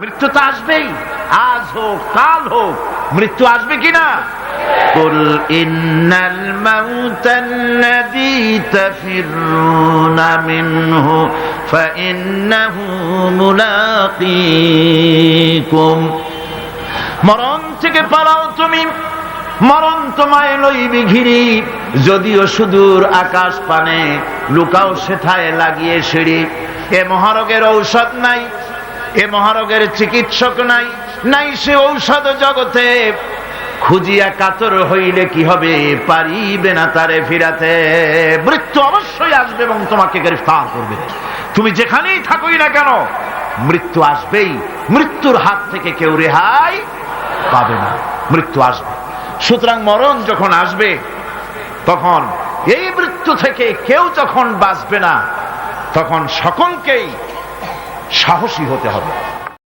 মৃত্যু তো আসবেই, আজ হোক কাল হোক মৃত্যু আসবে কিনা? কুল ইন্নাল মাউতাল্লাযী তাফিররুনা মিনহু ফাইন্নাহু মুলাকীকুম। মরণ থেকে পালাও তুমি, মরণ তোমায় লইবে ঘিরি। যদিও সুদূর আকাশ পানে, লুকাও সেথায় লাগিয়ে সিঁড়ি। এ মহারোগের ঔষধ নাই, এ মহারোগের চিকিৎসক নাই, নাই সে ঔষধ জগতে। খুঁজিয়া কাতর হইলে কি হবে, পারিবে না তারে ফিরাতে। মৃত্যু অবশ্যই আসবে এবং তোমাকে গ্রেফতার করবে। তুমি যেখানেই থাকোই না কেন, মৃত্যু আসবেই। মৃত্যুর হাত থেকে কেউ রেহাই পাবে না, মৃত্যু আসবে। সুতরাং মরণ যখন আসবে, তখন এই মৃত্যু থেকে কেউ যখন বাঁচবে না, তখন সকলকেই সাহসী হতে হবে।